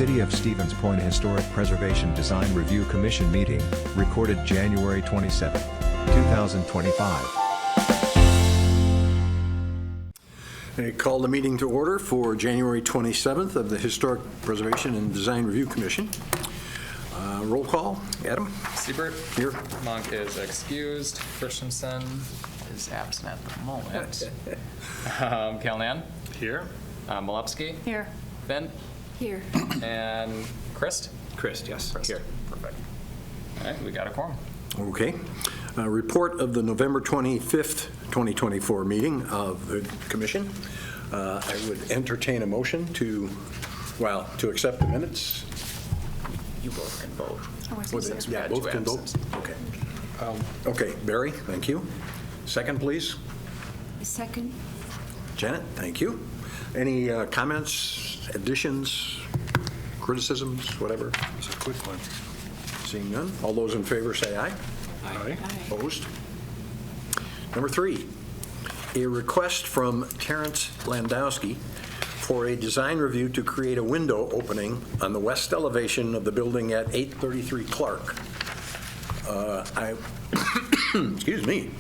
City of Stevens Point Historic Preservation Design Review Commission meeting, recorded January 27, 2025. I call the meeting to order for January 27th of the Historic Preservation and Design Review Commission. Roll call. Adam? Siebert. Here. Monk is excused. Christensen is absent at the moment. Kalnan? Here. Malewski? Here. Finn? Here. And Christ? Chris, yes. Chris. Here. Perfect. All right, we got a quorum. Okay. Report of the November 25th, 2024 meeting of the Commission. I would entertain a motion to accept the minutes. You both can vote. Yeah, both can vote. Okay. Okay, Barry, thank you. Second, please. Second. Janet, thank you. Any comments, additions, criticisms, whatever? It's a quick one. Seeing none, all those in favor say aye. Aye. Opposed? Number 3, a request from Terence Landowski for a design review to create a window opening on the west elevation of the building at 833 Clark. Excuse me.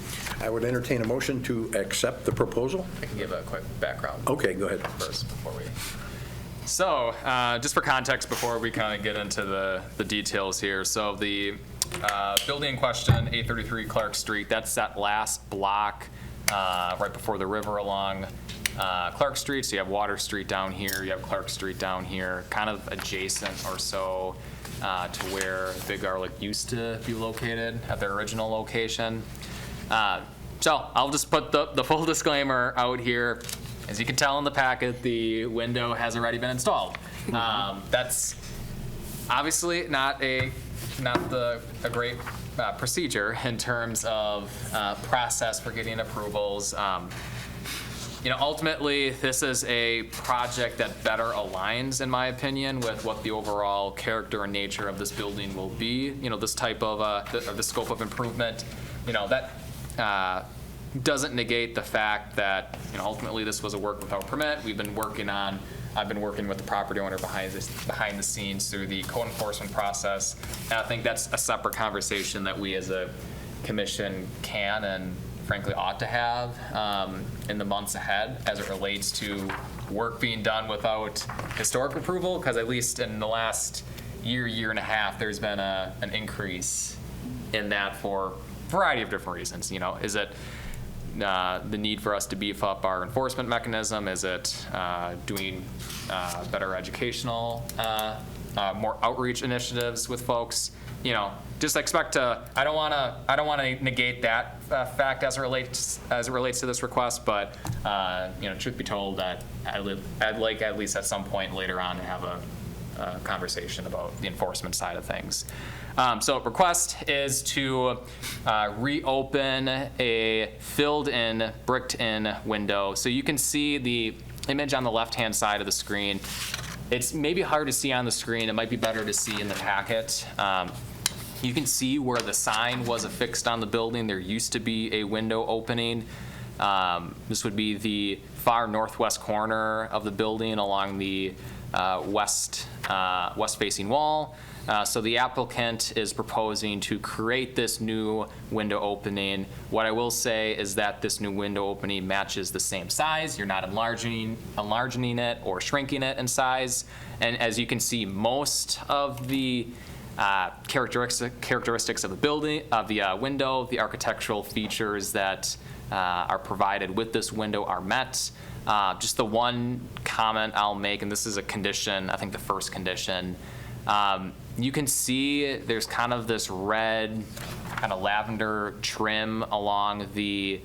I would entertain a motion to accept the proposal. I can give a quick background. Okay, go ahead. First, before we. So, just for context, before we kind of get into the details here. So the building in question, 833 Clark Street, that's that last block right before the river along Clark Street. So you have Water Street down here, you have Clark Street down here, kind of adjacent or so to where Big Garlic used to be located at their original location. So I'll just put the full disclaimer out here. As you can tell in the packet, the window has already been installed. That's obviously not a great procedure in terms of process for getting approvals. Ultimately, this is a project that better aligns, in my opinion, with what the overall character and nature of this building will be. This type of the scope of improvement. That doesn't negate the fact that ultimately this was a work without permit. I've been working with the property owner behind the scenes through the code enforcement process. And I think that's a separate conversation that we as a commission can and frankly ought to have in the months ahead as it relates to work being done without historic approval, because at least in the last year and a half, there's been an increase in that for a variety of different reasons. Is it the need for us to beef up our enforcement mechanism? Is it doing better educational, more outreach initiatives with folks? Just expect to. I don't want to negate that fact as it relates to this request, but truth be told, that I'd like at least at some point later on to have a conversation about the enforcement side of things. So request is to reopen a filled-in, bricked-in window. So you can see the image on the left-hand side of the screen. It's maybe hard to see on the screen. It might be better to see in the packet. You can see where the sign was affixed on the building. There used to be a window opening. This would be the far northwest corner of the building along the west-facing wall. So the applicant is proposing to create this new window opening. What I will say is that this new window opening matches the same size. You're not enlarging it or shrinking it in size. And as you can see, most of the characteristics of the building, of the window, the architectural features that are provided with this window are met. Just the one comment I'll make, and this is a condition, I think the first condition, you can see there's kind of this red, kind of lavender trim along the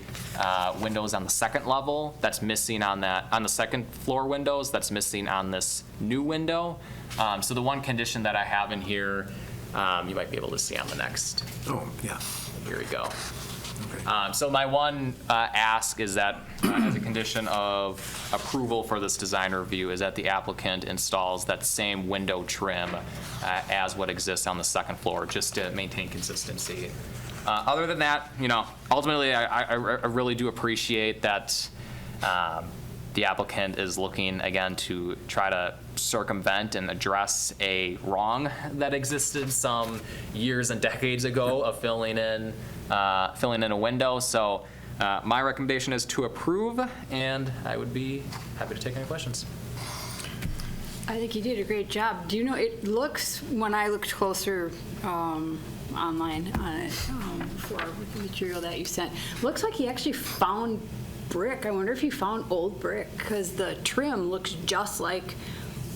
windows on the second level that's missing on the second floor windows, that's missing on this new window. So the one condition that I have in here, you might be able to see on the next. Oh, yeah. Here we go. Okay. So my one ask is that as a condition of approval for this design review is that the applicant installs that same window trim as what exists on the second floor, just to maintain consistency. Other than that, ultimately I really do appreciate that The applicant is looking, again, to try to circumvent and address a wrong that existed some years and decades ago of filling in a window. So my recommendation is to approve, and I would be happy to take any questions. I think you did a great job. Do you know, it looks, when I looked closer online on it for the material that you sent, looks like he actually found brick. I wonder if he found old brick, because the trim looks just like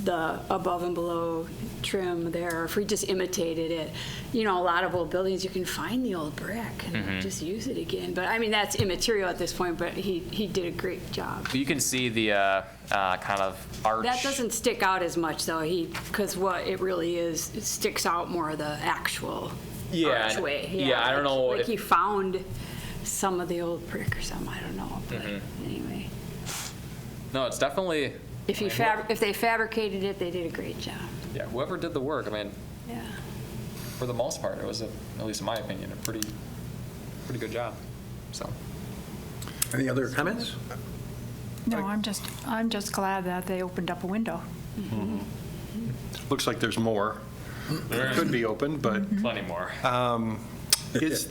the above and below trim there, or if we just imitated it. You know, a lot of old buildings, you can find the old brick and just use it again. But I mean, that's immaterial at this point, but he did a great job. You can see the kind of arch. That doesn't stick out as much, though, because what it really is, it sticks out more of the actual archway. Yeah, I don't know. Like he found some of the old brick or something, I don't know, but anyway. No, it's definitely. If they fabricated it, they did a great job. Yeah, whoever did the work, I mean, Yeah. for the most part, it was, at least in my opinion, a pretty good job. So. Any other comments? No, I'm just glad that they opened up a window. Looks like there's more. Could be open, but Plenty more. is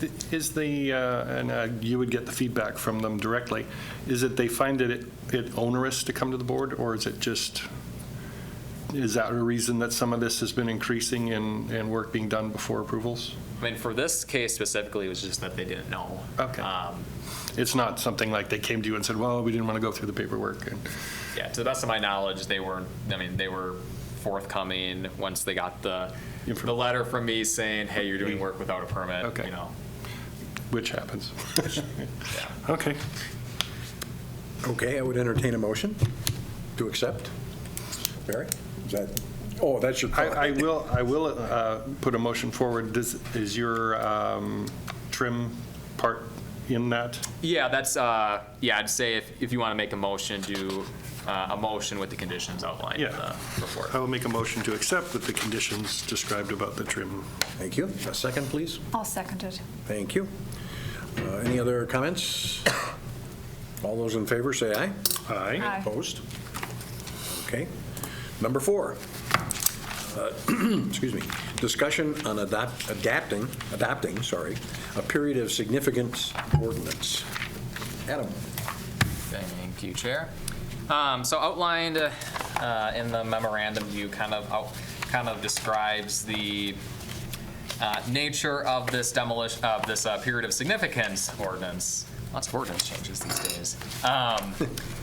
the and you would get the feedback from them directly, is it they find it onerous to come to the board, or is it just, is that a reason that some of this has been increasing and work being done before approvals? I mean, for this case specifically, it was just that they didn't know. Okay. It's not something like they came to you and said, well, we didn't want to go through the paperwork. And Yeah, to the best of my knowledge, they were forthcoming once they got the letter from me saying, hey, you're doing work without a permit, Okay. you know. which happens. Yeah. Okay. Okay, I would entertain a motion to accept. Barry? Is that, that's your thought. I will put a motion forward. Is your trim part in that? Yeah, that's, I'd say if you want to make a motion, do a motion with the conditions outlined in the report. I will make a motion to accept with the conditions described about the trim. Thank you. A second, please. I'll second it. Thank you. Any other comments? All those in favor say aye. Aye. Aye. Opposed? Okay. Number 4. Excuse me. Discussion on adapting, a period of significance ordinance. Adam. Thank you, Chair. So outlined in the memorandum view kind of describes the nature of this demolition of this period of significance ordinance. Lots of ordinance changes these days.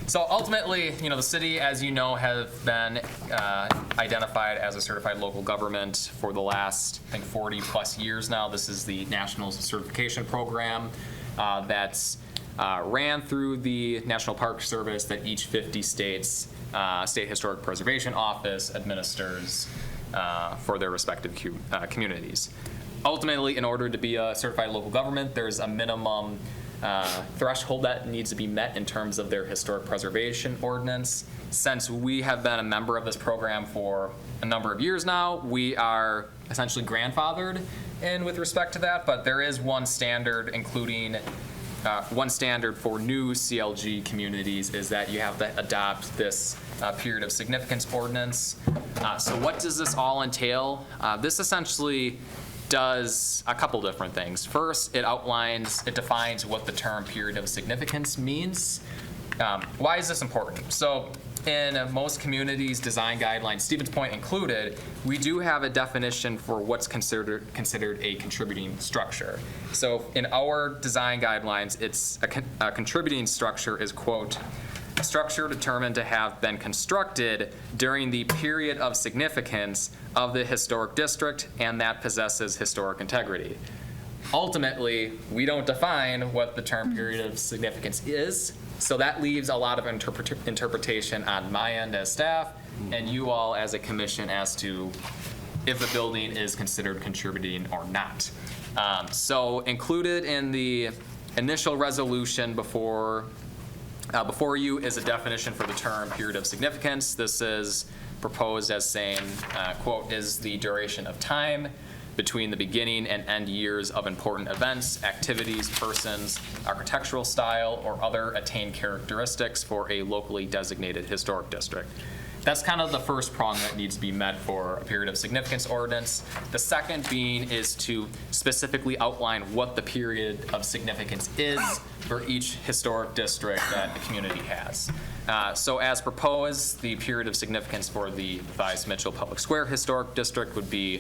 So ultimately, the city, as you know, have been identified as a certified local government for the last, I think, 40 plus years now. This is the national certification program that's ran through the National Park Service that each 50 states State Historic Preservation Office administers for their respective communities. Ultimately, in order to be a certified local government, there's a minimum threshold that needs to be met in terms of their historic preservation ordinance. Since we have been a member of this program for a number of years now, we are essentially grandfathered in with respect to that, but there is one standard, including one standard for new CLG communities, is that you have to adopt this period of significance ordinance. So what does this all entail? This essentially does a couple different things. First, it defines what the term period of significance means. Why is this important? So in most communities' design guidelines, Stevens Point included, we do have a definition for what's considered a contributing structure. So in our design guidelines, it's a contributing structure is, quote, a structure determined to have been constructed during the period of significance of the historic district and that possesses historic integrity. Ultimately, we don't define what the term period of significance is, so that leaves a lot of interpretation on my end as staff and you all as a commission as to if the building is considered contributing or not. So included in the initial resolution before you is a definition for the term period of significance. This is proposed as saying, quote, is the duration of time between the beginning and end years of important events, activities, persons, architectural style, or other attained characteristics for a locally designated historic district. That's kind of the first prong that needs to be met for a period of significance ordinance. The second being is to specifically outline what the period of significance is for each historic district that the community has. So as proposed, the period of significance for the Mathias-Mitchell Public Square Historic District would be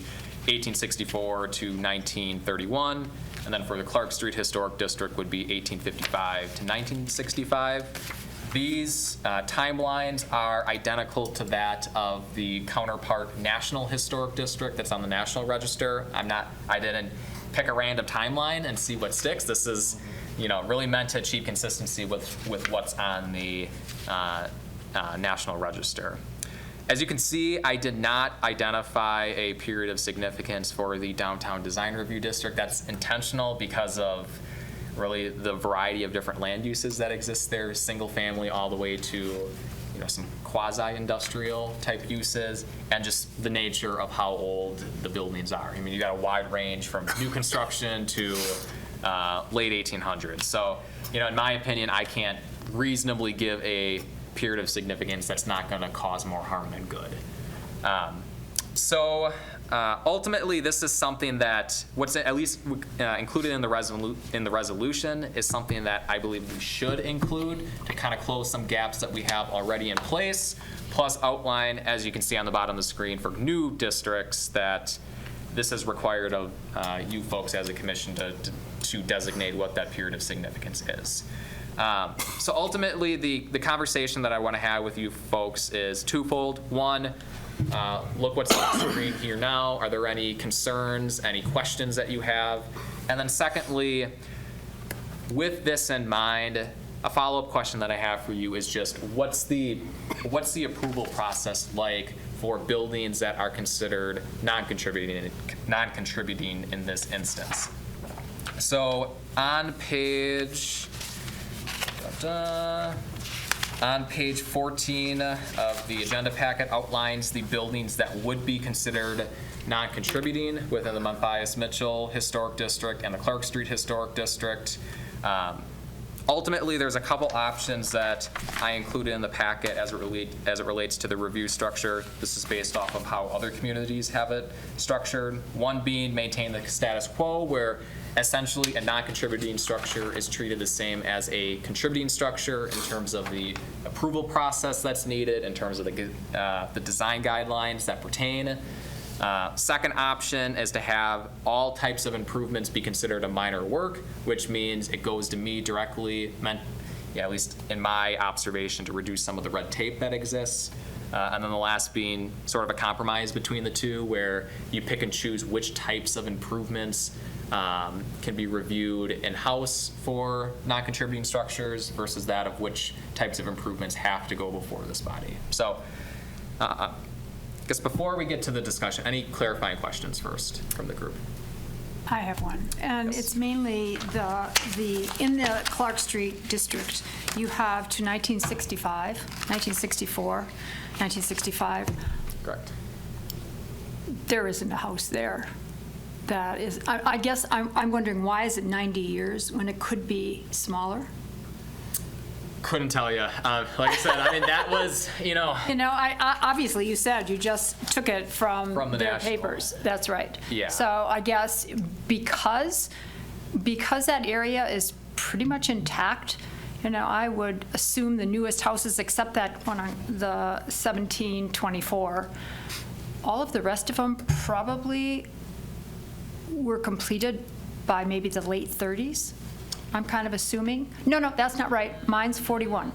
1864 to 1931, and then for the Clark Street Historic District would be 1855 to 1965. These timelines are identical to that of the counterpart National Historic District that's on the National Register. I didn't pick a random timeline and see what sticks. This is, really meant to achieve consistency with what's on the National Register. As you can see, I did not identify a period of significance for the Downtown Design Review District. That's intentional because of really the variety of different land uses that exist there, single family all the way to some quasi-industrial type uses, and just the nature of how old the buildings are. I mean, you got a wide range from new construction to late 1800s. So, in my opinion, I can't reasonably give a period of significance that's not going to cause more harm than good. Ultimately, this is something that what's at least included in the resolution is something that I believe we should include to kind of close some gaps that we have already in place, plus outline, as you can see on the bottom of the screen, for new districts that this is required of you folks as a commission to designate what that period of significance is. So ultimately, the conversation that I want to have with you folks is twofold. One, look what's on the screen here now. Are there any concerns, any questions that you have? And then secondly, with this in mind, a follow-up question that I have for you is just what's the approval process like for buildings that are considered non-contributing in this instance? So on page 14 of the agenda packet outlines the buildings that would be considered non-contributing within the Mathias-Mitchell Historic District and the Clark Street Historic District. Ultimately, there's a couple options that I included in the packet as it relates to the review structure. This is based off of how other communities have it structured. One being maintain the status quo, where essentially a non-contributing structure is treated the same as a contributing structure in terms of the approval process that's needed, in terms of the design guidelines that pertain. Second option is to have all types of improvements be considered a minor work, which means it goes to me directly, at least in my observation, to reduce some of the red tape that exists. And then the last being sort of a compromise between the two, where you pick and choose which types of improvements can be reviewed in-house for non-contributing structures versus that of which types of improvements have to go before this body. So I guess before we get to the discussion, any clarifying questions first from the group? I have one, and Yes. it's mainly in the Clark Street district, you have to 1965, 1964, 1965. Correct. There isn't a house there. That is, I guess I'm wondering, why is it 90 years when it could be smaller? Couldn't tell you. Like I said, I mean, that was, I obviously you said you just took it from the their national. papers. That's right. Yeah. So I guess because that area is pretty much intact, I would assume the newest houses, except that one on the 1724, all of the rest of them probably were completed by maybe the late 30s. I'm kind of assuming. No, that's not right. Mine's 41.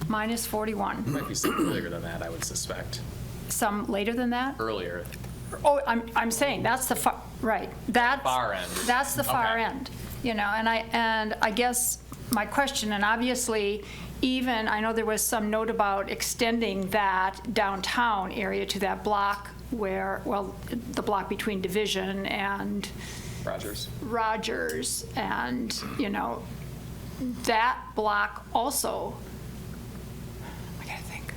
Mine is 41. Might be something bigger than that, I would suspect. Some later than that? Earlier. Oh, I'm saying that's the far, right. That's Far end. That's the far Okay. end. And I guess my question, and obviously even, I know there was some note about extending that downtown area to that block where, the block between Division and Rogers, and, that block also, I gotta think,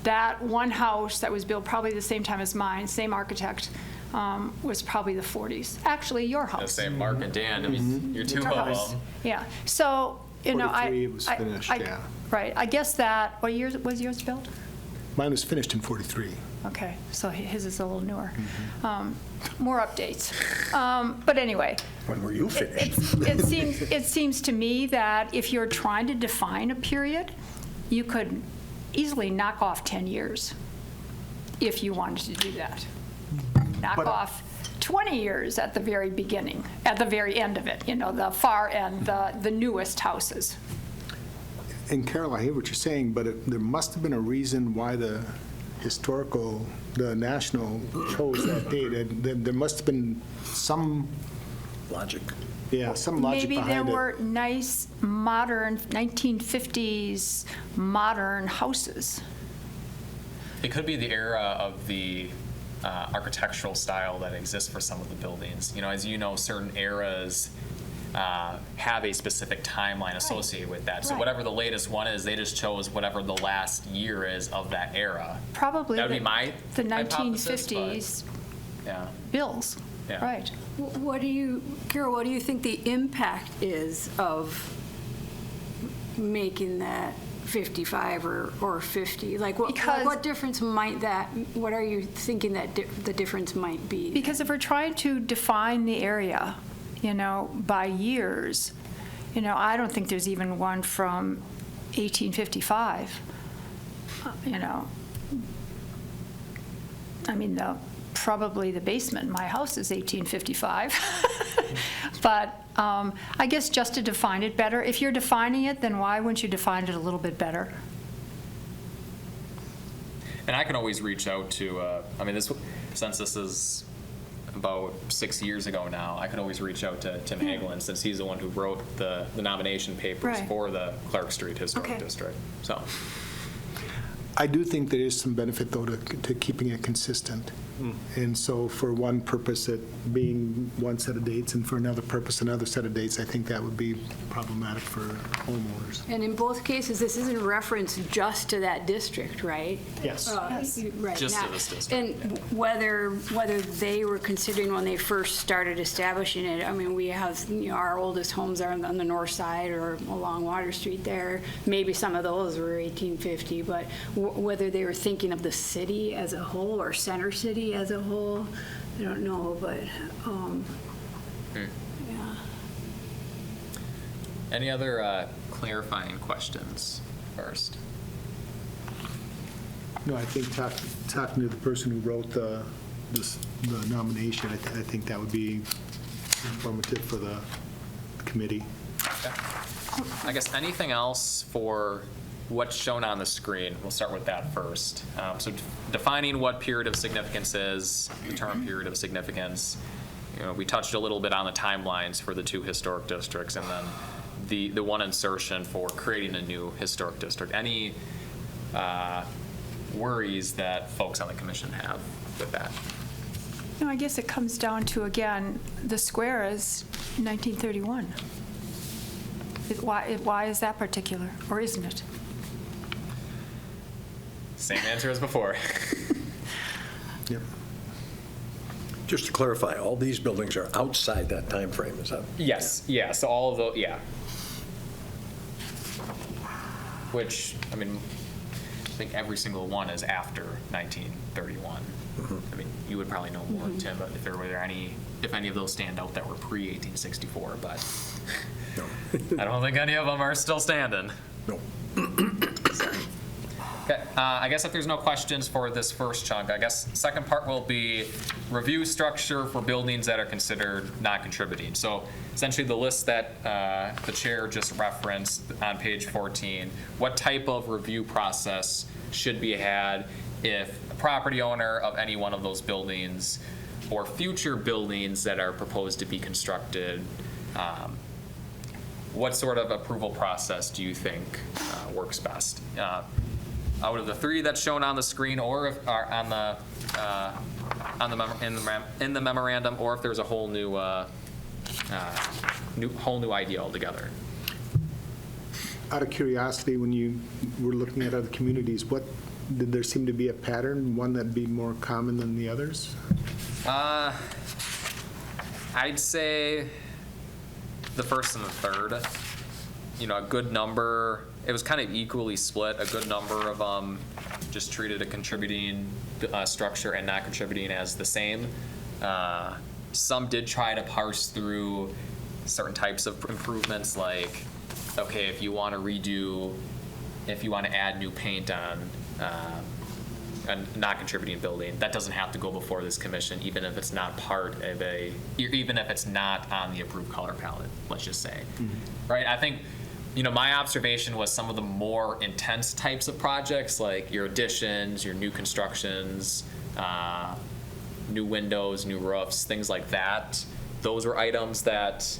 that one house that was built probably the same time as mine, same architect, was probably the 40s. Actually, your I house. say Mark and Dan, I mean, you're two Your of house. them. Yeah, so, you know, 43 was finished, yeah. Right, I guess that, what year was yours built? Mine was finished in 43. Okay, so his is a little newer. More updates. But anyway, When were you finished? it seems to me that if you're trying to define a period, you could easily knock off 10 years if you wanted to do that. Knock But- off 20 years at the very beginning, at the very end of it, you know, the far end, the newest houses. And Carol, I hear what you're saying, but there must have been a reason why the national chose that date. There must have been some, Logic. some logic Maybe there behind it. were nice, modern, 1950s, modern houses. It could be the era of the architectural style that exists for some of the buildings. You know, as you know, certain eras have a specific timeline associated with that. So Right. whatever the latest one is, they just chose whatever the last year is of that era. Probably That would be my the hypothesis, but- 1950s Yeah. bills, Yeah. right. Carol, what do you think the impact is of making that 55 or 50? Like, Because- what difference might that, what are you thinking that the difference might be? Because if we're trying to define the area, you know, by years, you know, I don't think there's even one from 1855, you know. I mean, probably the basement in my house is 1855. But I guess just to define it better, if you're defining it, then why wouldn't you define it a little bit better? And I can always reach out to, I mean, since this is about 6 years ago now, I could always reach out to Tim Hagelin, since he's the one who wrote the nomination papers Right. for the Clark Street Historic Okay. District. So, I do think there is some benefit, though, to keeping it consistent. And so for one purpose, it being one set of dates, and for another purpose, another set of dates, I think that would be problematic for homeowners. And in both cases, this isn't referenced just to that district, right? Yes. Right. Just to now. this district, And whether they were considering when they first started establishing it, I mean, we have, you know, our oldest homes are on the north side or along Water Street there. Maybe some of those were 1850, but whether they were thinking of the city as a whole or Center City as a whole, I don't know, but, yeah. any other clarifying questions first? No, I think talking to the person who wrote the nomination, I think that would be informative for the committee. I guess anything else for what's shown on the screen? We'll start with that first. So defining what period of significance is, the term period of significance. You know, we touched a little bit on the timelines for the two historic districts, and then the one insertion for creating a new historic district. Any worries that folks on the commission have with that? No, I guess it comes down to, again, the square is 1931. Why is that particular, or isn't it? Same answer as before. Yep. Just to clarify, all these buildings are outside that time frame, is that? Yes, yeah, so all of those, yeah. Which, I mean, I think every single one is after 1931. I mean, you would probably know more, Tim, but if any of those stand out that were pre-1864, but I don't think any of them are still standing. No. Okay, I guess if there's no questions for this first chunk, I guess second part will be review structure for buildings that are considered non-contributing. So essentially the list that the chair just referenced on page 14, what type of review process should be had if a property owner of any one of those buildings or future buildings that are proposed to be constructed, what sort of approval process do you think works best? Out of the three that's shown on the screen, or if are in the memorandum, or if there's a whole new idea altogether. Out of curiosity, when you were looking at other communities, did there seem to be a pattern, one that'd be more common than the others? I'd say the first and the third. A good number. It was kind of equally split. A good number of them just treated a contributing structure and not contributing as the same. Some did try to parse through certain types of improvements, like, okay, if you want to add new paint on a not contributing building, that doesn't have to go before this commission, even if it's not even if it's not on the approved color palette, let's just say. Right? I think, my observation was some of the more intense types of projects, like your additions, your new constructions, new windows, new roofs, things like that. Those were items that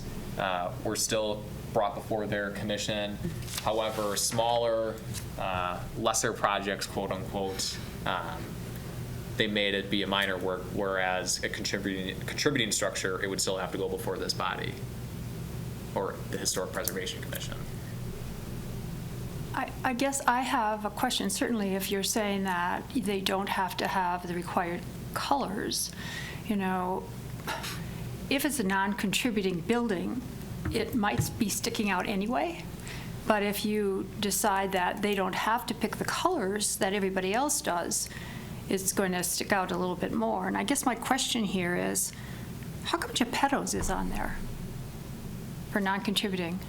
were still brought before their commission. However, smaller, lesser projects, quote unquote, they made it be a minor work, whereas a contributing structure, it would still have to go before this body or the Historic Preservation Commission. I guess I have a question. Certainly, if you're saying that they don't have to have the required colors, if it's a non-contributing building, it might be sticking out anyway. But if you decide that they don't have to pick the colors that everybody else does, it's going to stick out a little bit more. And I guess my question here is, how come Geppetto's is on there for non-contributing?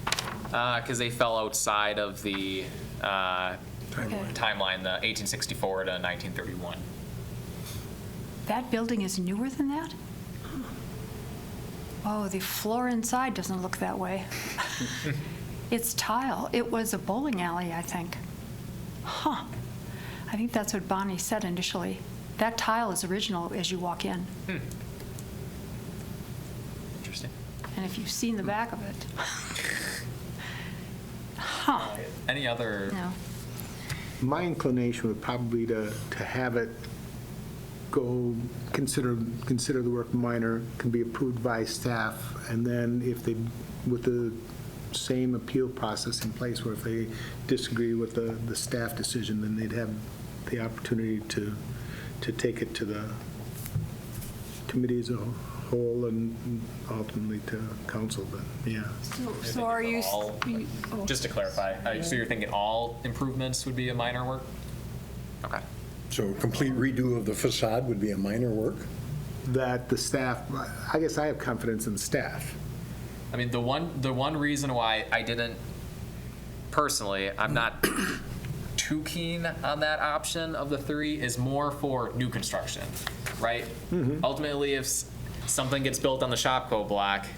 Because they fell outside of the timeline, the 1864 to 1931. That building is newer than that? Oh, the floor inside doesn't look that way. It's tile. It was a bowling alley, I think. Huh. I think that's what Bonnie said initially. That tile is original as you walk in. Interesting. And if you've seen the back of it. Huh. Any other? No. My inclination would probably to have it consider the work minor, can be approved by staff, and then if they, with the same appeal process in place, where if they disagree with the staff decision, then they'd have the opportunity to take it to the committee as a whole and ultimately to council, but yeah. So are you? Just to clarify, so you're thinking all improvements would be a minor work? Okay. So a complete redo of the facade would be a minor work? That the staff, I guess I have confidence in the staff. I mean, the one reason why I didn't, personally, I'm not too keen on that option of the three is more for new construction, right? Ultimately, if something gets built on the Shopko block,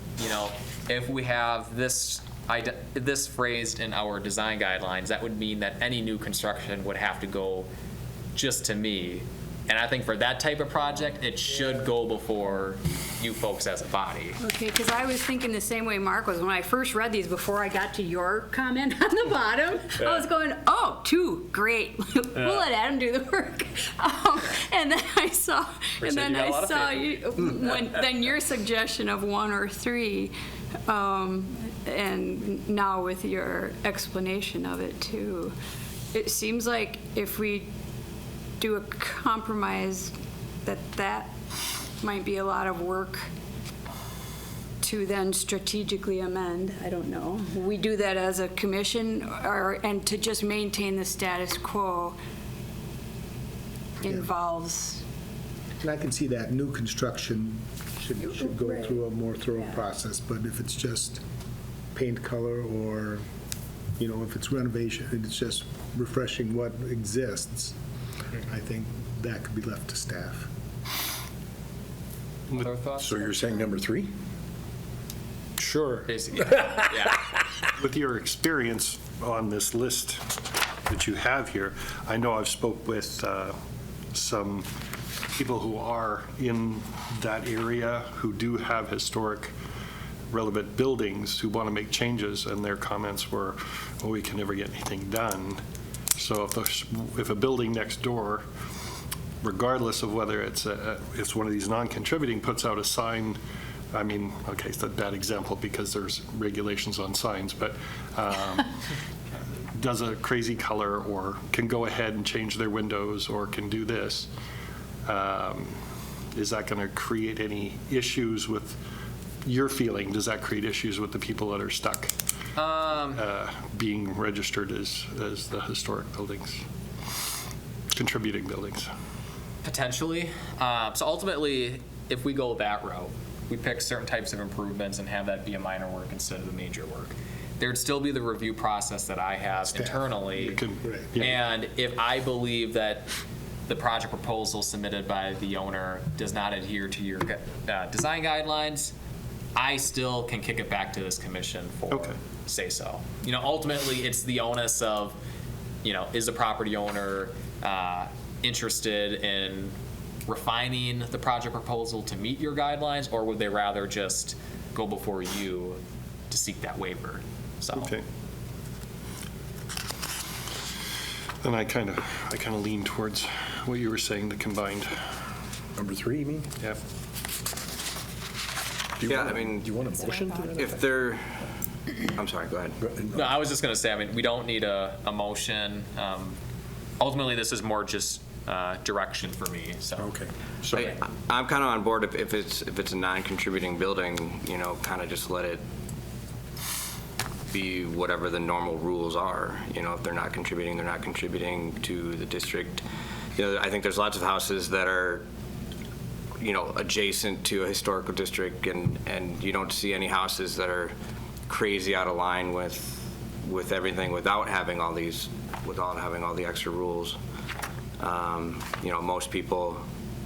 if we have this phrased in our design guidelines, that would mean that any new construction would have to go just to me. And I think for that type of project, it should go before you folks as a body. Okay, because I was thinking the same way Mark was. When I first read these, before I got to your comment on the bottom, I was going, oh, 2, great. We'll let Adam do the work. And then I saw, then your suggestion of 1 or 3, and now with your explanation of it too. It seems like if we do a compromise, that might be a lot of work to then strategically amend. I don't know. We do that as a commission, and to just maintain the status quo involves. And I can see that new construction should go Right. through a more thorough process, but if it's just paint color or, if it's renovation, it's just refreshing what exists, I think that could be left to staff. Other thoughts? So you're saying number 3? Sure. Basically, yeah. With your experience on this list that you have here, I know I've spoke with some people who are in that area who do have historic relevant buildings who want to make changes, and their comments were, well, we can never get anything done. So if a building next door, regardless of whether it's one of these non-contributing, puts out a sign, I mean, okay, it's a bad example because there's regulations on signs, but does a crazy color or can go ahead and change their windows or can do this, is that going to create any issues with your feeling? Does that create issues with the people that are stuck being registered as the historic buildings, contributing buildings? Potentially. So ultimately, if we go that route, we pick certain types of improvements and have that be a minor work instead of a major work. There'd still be the review process that I have internally. And if I believe that the project proposal submitted by the owner does not adhere to your design guidelines, I still can kick it back to this commission for say so. Ultimately, it's the onus of, is the property owner interested in refining the project proposal to meet your guidelines, or would they rather just go before you to seek that waiver? So. Okay. Then I kind of lean towards what you were saying, the combined. Number 3, you mean? Yeah. Do you want a motion to that? If they're, I'm sorry, go ahead. No, I was just going to say, we don't need a motion. Ultimately, this is more just direction for me. So. Okay. So I'm kind of on board if it's a non-contributing building, kind of just let it be whatever the normal rules are. If they're not contributing, they're not contributing to the district. I think there's lots of houses that are adjacent to a historical district, and you don't see any houses that are crazy out of line with everything without having all the extra rules. Most people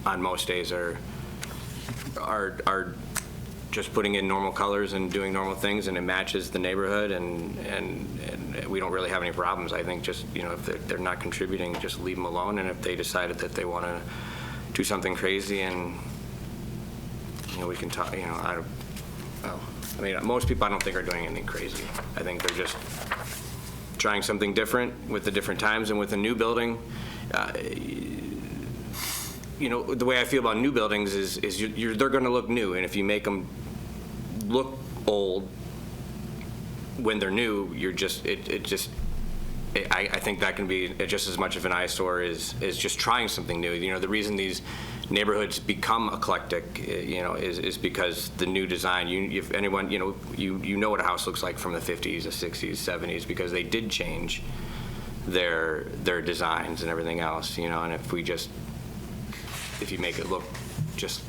on most days are just putting in normal colors and doing normal things, and it matches the neighborhood, and we don't really have any problems. I think just, if they're not contributing, just leave them alone, and if they decided that they want to do something crazy, and, we can talk, most people I don't think are doing anything crazy. I think they're just trying something different with the different times, and with a new building, the way I feel about new buildings is they're going to look new, and if you make them look old when they're new, I think that can be just as much of an eyesore as just trying something new. The reason these neighborhoods become eclectic, is because the new design. If anyone, you know what a house looks like from the 50s, the 60s, 70s, because they did change their designs and everything else. And if you make it look just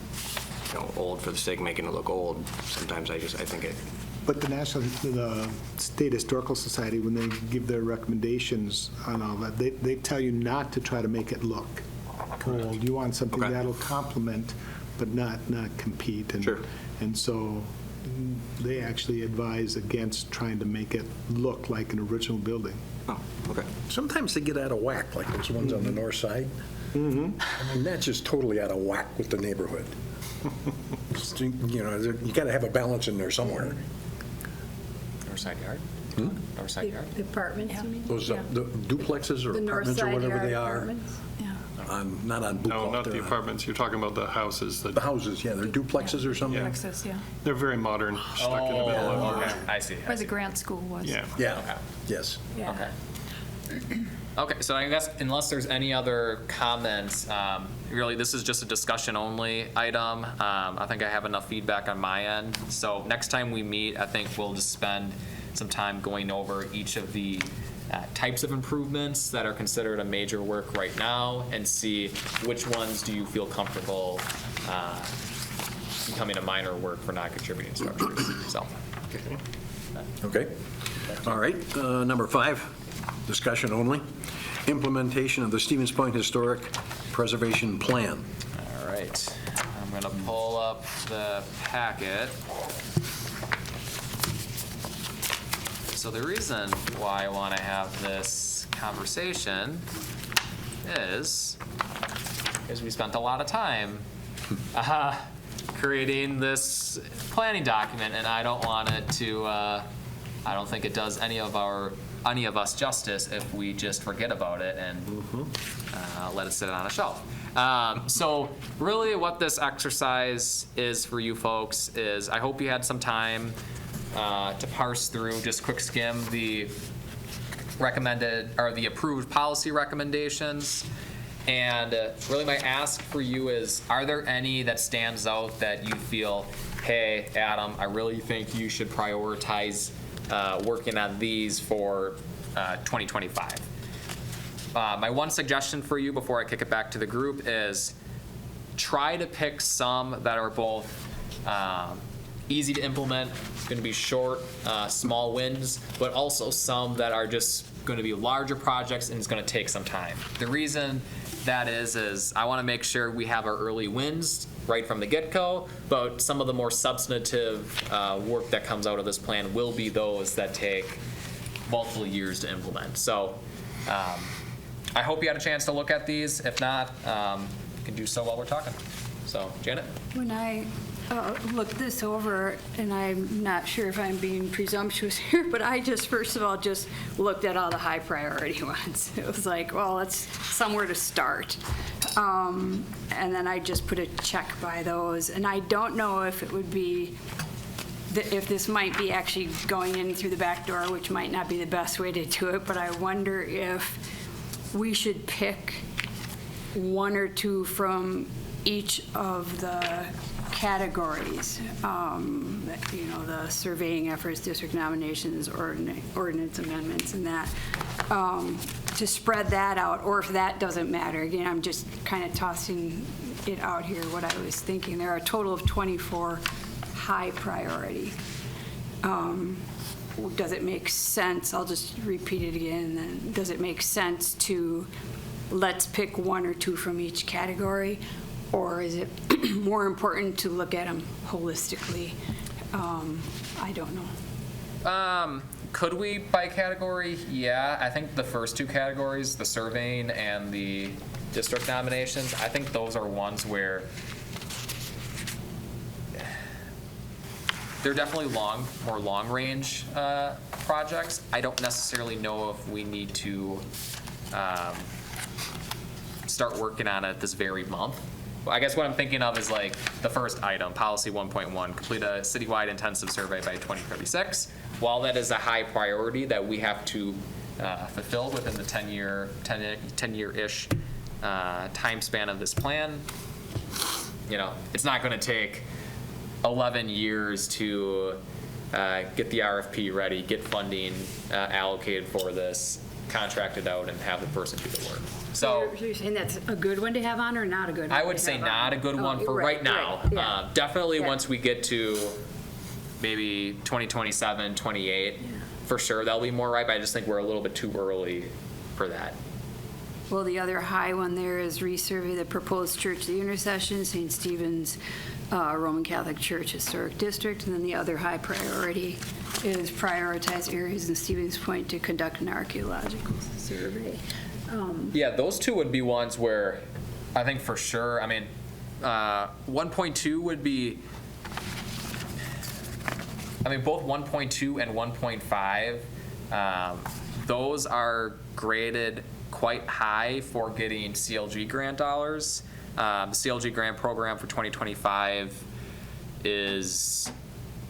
old for the sake of making it look old, sometimes I think it. But the State Historical Society, when they give their recommendations on all that, they tell you not to try to make it look old. You want something that'll complement, but not compete. And, sure. And so they actually advise against trying to make it look like an original building. Oh, okay. sometimes they get out of whack, like those ones on the north side. That's just totally out of whack with the neighborhood. You got to have a balance in there somewhere. North side yard? North side yard? The apartments, you mean? Those the duplexes or The north apartments or side whatever yard they are. apartments? Yeah. Not on Buckout. No, not the they're on- apartments. You're talking about the houses. The houses, yeah, they're duplexes or something. Yeah. Alexis, yeah. They're very modern, stuck in the middle of Okay, I see. Where the grant school was. Yeah. Yeah, Okay. yes. Yeah. Okay. Okay, so I guess unless there's any other comments, really, this is just a discussion only item. I think I have enough feedback on my end. So next time we meet, I think we'll just spend some time going over each of the types of improvements that are considered a major work right now and see which ones do you feel comfortable becoming a minor work for non-contributing structures. So. Okay. All right. Number 5, discussion only. Implementation of the Stevens Point Historic Preservation Plan. All right. I'm going to pull up the packet. So the reason why I want to have this conversation is we spent a lot of time creating this planning document, and I don't want it to, I don't think it does any of us justice if we just forget about it and let it sit on a shelf. So really what this exercise is for you folks is I hope you had some time to parse through, just quick skim the recommended or the approved policy recommendations And really my ask for you is, are there any that stands out that you feel, hey, Adam, I really think you should prioritize working on these for 2025? My one suggestion for you before I kick it back to the group is try to pick some that are both easy to implement, going to be short, small wins, but also some that are just going to be larger projects and it's going to take some time. The reason that is I want to make sure we have our early wins right from the get-go, but some of the more substantive work that comes out of this plan will be those that take multiple years to implement. So I hope you had a chance to look at these. If not, you can do so while we're talking. So, Janet? When I looked this over, and I'm not sure if I'm being presumptuous here, but I just, first of all, just looked at all the high priority ones. It was like, well, that's somewhere to start. And then I just put a check by those. And I don't know if it would be, if this might be actually going in through the back door, which might not be the best way to do it, but I wonder if we should pick one or two from each of the categories, the surveying efforts, district nominations, ordinance amendments, and that, to spread that out, or if that doesn't matter. Again, I'm just kind of tossing it out here, what I was thinking. There are a total of 24 high priority. Does it make sense? I'll just repeat it again. Then, does it make sense to let's pick one or two from each category? Or is it more important to look at them holistically? I don't know. Could we by category? Yeah, I think the first two categories, the surveying and the district nominations, I think those are ones where they're definitely more long-range projects. I don't necessarily know if we need to start working on it this very month. I guess what I'm thinking of is like the first item, policy 1.1, complete a citywide intensive survey by 2036. While that is a high priority that we have to fulfill within the 10-year-ish time span of this plan, it's not going to take 11 years to get the RFP ready, get funding allocated for this, contracted out, and have the person do the work. So you're saying that's a good one to have on, or not a good one? I would say not a good one for right now. Right, yeah. Definitely once we get to maybe 2027, 28, for sure that'll be more right, but I just think we're a little bit too early for that. Well, the other high one there is resurvey the proposed church of the intercession, St. Stephen's Roman Catholic Church Historic District, and then the other high priority is prioritize areas in Stevens Point to conduct an archaeological survey. Yeah, those two would be ones where I think for sure, 1.2 would be, both 1.2 and 1.5, those are graded quite high for getting CLG grant dollars. The CLG grant program for 2025 is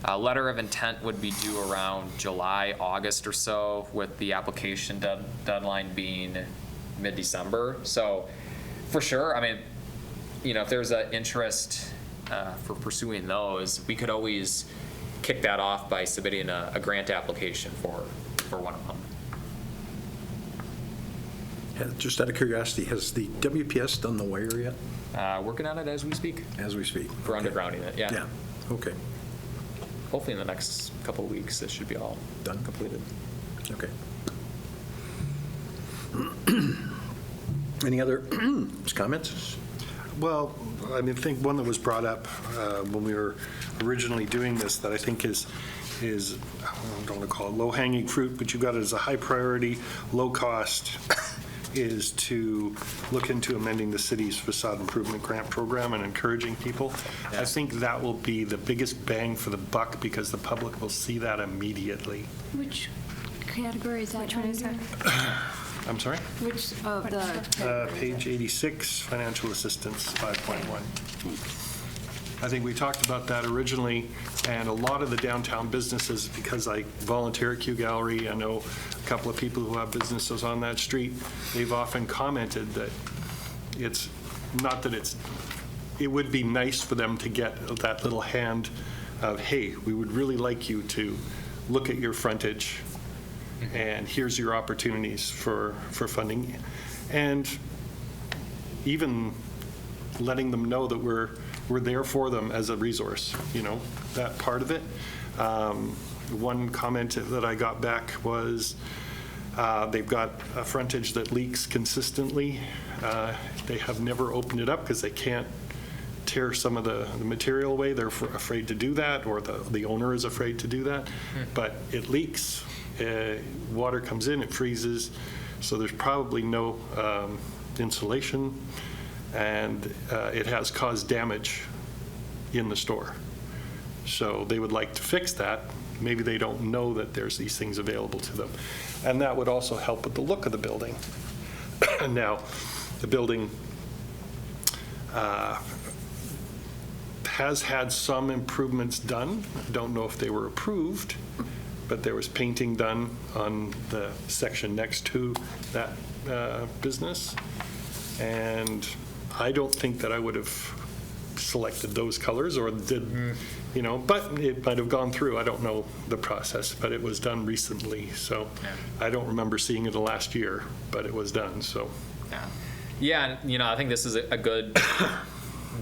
a letter of intent would be due around July, August or so, with the application deadline being mid-December. So for sure, if there's an interest for pursuing those, we could always kick that off by submitting a grant application for one of them. Just out of curiosity, has the WPS done the wire yet? Working on it as we speak. As we speak. For undergrounding it, yeah. Yeah, okay. Hopefully in the next couple of weeks, this should be all Done? completed. Okay. Any other comments? Well, I think one that was brought up when we were originally doing this that I think is I don't want to call it low-hanging fruit, but you got it as a high priority, low cost, is to look into amending the city's facade improvement grant program and encouraging people. I think that will be the biggest bang for the buck because the public will see that immediately. Which category is that? Which one is that? I'm sorry? Which of the? Page 86, financial assistance 5.1. I think we talked about that originally, and a lot of the downtown businesses, because I volunteer at Q Gallery, I know a couple of people who have businesses on that street, they've often commented that it's not that it would be nice for them to get that little hand of, hey, we would really like you to look at your frontage, and here's your opportunities for funding. And even letting them know that we're there for them as a resource, that part of it. One comment that I got back was they've got a frontage that leaks consistently. They have never opened it up because they can't tear some of the material away. They're afraid to do that, or the owner is afraid to do that. But it leaks. Water comes in, it freezes. So there's probably no insulation, and it has caused damage in the store. So they would like to fix that. Maybe they don't know that there's these things available to them. And that would also help with the look of the building. Now, the building has had some improvements done. I don't know if they were approved, but there was painting done on the section next to that business. And I don't think that I would have selected those colors or did, but it might have gone through. I don't know the process, but it was done recently. So I don't remember seeing it the last year, but it was done, so. Yeah, and, I think this is a good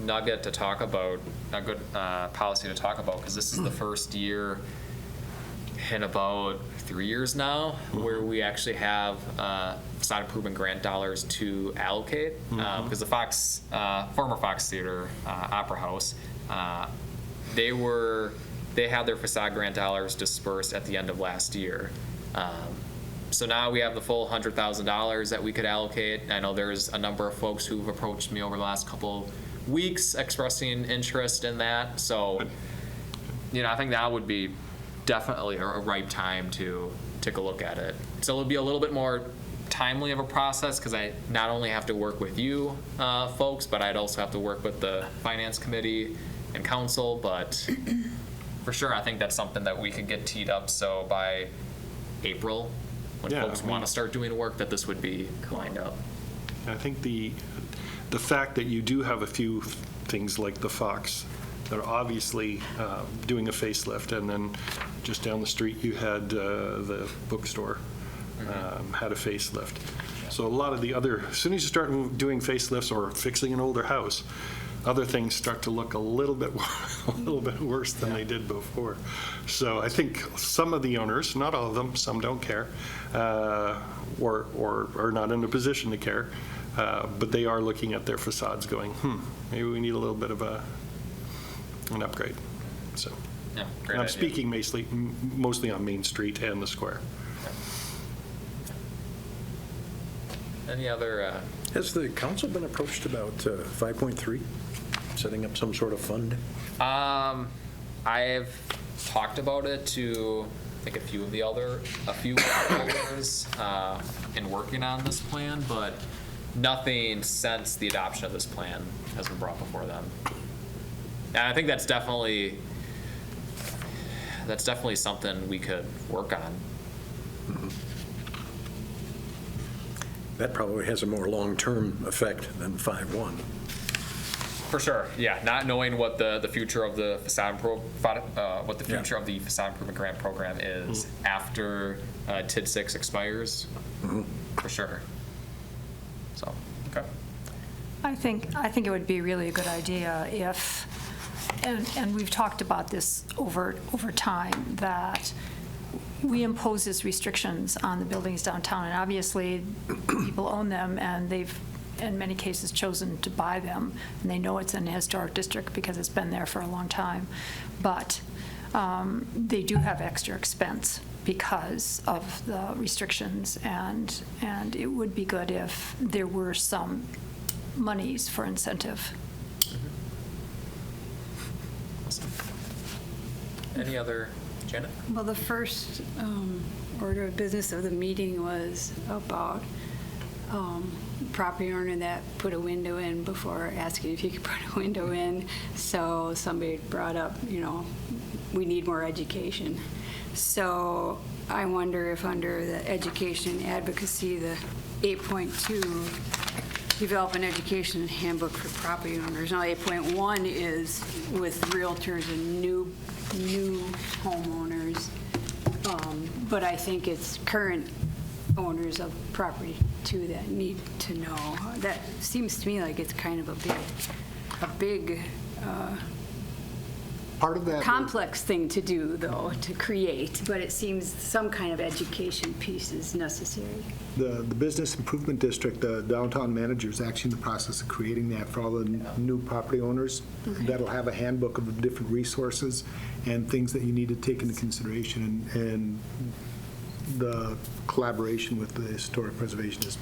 nugget to talk about, a good policy to talk about, because this is the first year in about 3 years now where we actually have facade improvement grant dollars to allocate, because the former Fox Theater Opera House, they had their facade grant dollars dispersed at the end of last year. So now we have the full $100,000 that we could allocate. I know there's a number of folks who've approached me over the last couple weeks expressing interest in that. So, I think that would be definitely a ripe time to take a look at it. So it'll be a little bit more timely of a process, because I not only have to work with you folks, but I'd also have to work with the finance committee and council. But for sure, I think that's something that we could get teed up, so by April, when folks want to start doing work, that this would be lined up. I think the fact that you do have a few things like the Fox that are obviously doing a facelift, and then just down the street you had the bookstore had a facelift. So a lot of the other, as soon as you start doing facelifts or fixing an older house, other things start to look a little bit worse than they did before. So I think some of the owners, not all of them, some don't care, or are not in a position to care, but they are looking at their facades going, maybe we need a little bit of an upgrade. So and I'm speaking mostly on Main Street and the square. Any other? Has the council been approached about 5.3, setting up some sort of fund? I've talked about it to, I think, a few others in working on this plan, but nothing since the adoption of this plan has been brought before them. And I think that's definitely something we could work on. Mm-hmm. That probably has a more long-term effect than 5.1. For sure, yeah. Not knowing what the future of the facade of the facade improvement grant program is after TID 6 expires, for sure. So, okay. I think it would be really a good idea if, and we've talked about this over time, that we impose these restrictions on the buildings downtown, and obviously people own them, and they've in many cases chosen to buy them, and they know it's in a historic district because it's been there for a long time. But they do have extra expense because of the restrictions, and it would be good if there were some monies for incentive. Awesome. Any other, Janet? Well, the first order of business of the meeting was about property owner that put a window in before asking if you could put a window in. So somebody brought up, we need more education. So I wonder if under the education advocacy, the 8.2 develop an education handbook for property owners. Now, 8.1 is with realtors and new homeowners, but I think it's current owners of property too that need to know. That seems to me like it's kind of a big Part of that. complex thing to do, though, to create, but it seems some kind of education piece is necessary. The Business Improvement District, the downtown manager is actually in the process of creating that for all the new property owners. That'll have a handbook of different resources and things that you need to take into consideration, and the collaboration with the historic preservation is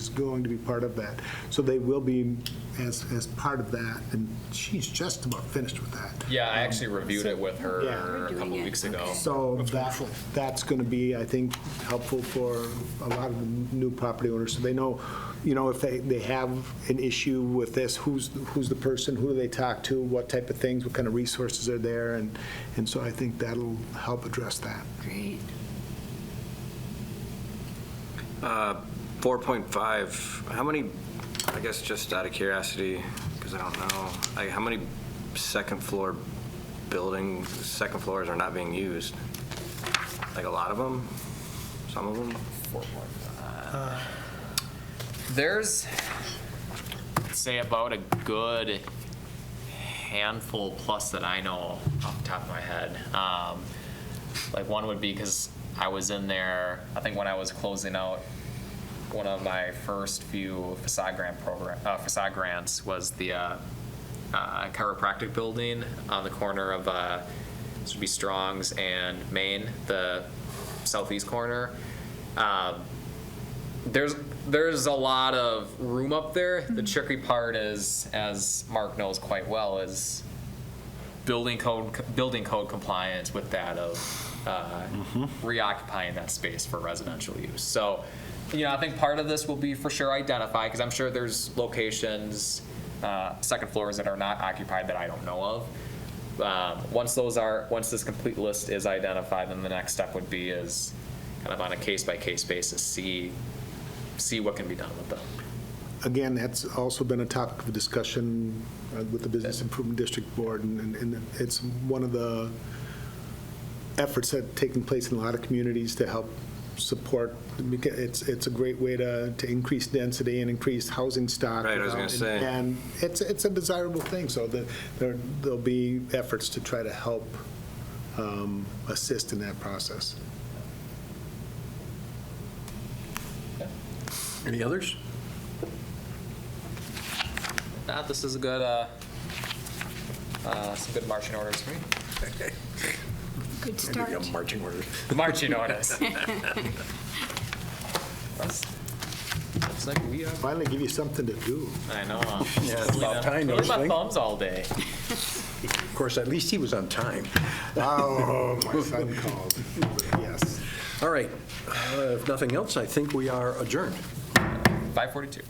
going to be part of that. So they will be as part of that, and she's just about finished with that. Yeah, I actually reviewed it with her Yeah. a couple weeks ago. So that's going to be, I think, helpful for a lot of the new property owners, so they know, if they have an issue with this, who's the person, who do they talk to, what type of things, what kind of resources are there, and so I think that'll help address that. Great. 4.5, how many, I guess just out of curiosity, because I don't know, how many second floors are not being used? Like a lot of them? Some of them? 4.5. There's, I'd say about a good handful plus that I know off the top of my head. Like one would be, because I was in there, I think when I was closing out one of my first few facade grants was the chiropractic building on the corner of this would be Strong's and Main, the southeast corner. There's a lot of room up there. The tricky part is, as Mark knows quite well, is building code compliance with that of reoccupying that space for residential use. So, I think part of this will be for sure identified, because I'm sure there's locations, second floors that are not occupied that I don't know of. Once this complete list is identified, then the next step would be is kind of on a case-by-case basis, see what can be done with them. Again, that's also been a topic of discussion with the Business Improvement District Board, and it's one of the efforts that are taking place in a lot of communities to help support. It's a great way to increase density and increase housing stock. Right, I was going to say. And it's a desirable thing, so there'll be efforts to try to help assist in that process. Any others? This is a good, some good marching orders for me. Good I'll start. give you a marching orders. Marching orders. Looks like we have. Finally give you something to do. I know. Yeah, it's about time, don't you my think? thumbs all day. Of course, at least he was on time. Oh, my son called. Yes. All right, if nothing else, I think we are adjourned. 5:42.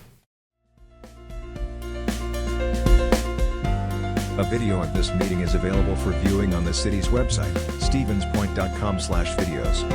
A video of this meeting is available for viewing on the city's website, stevenspoint.com/videos.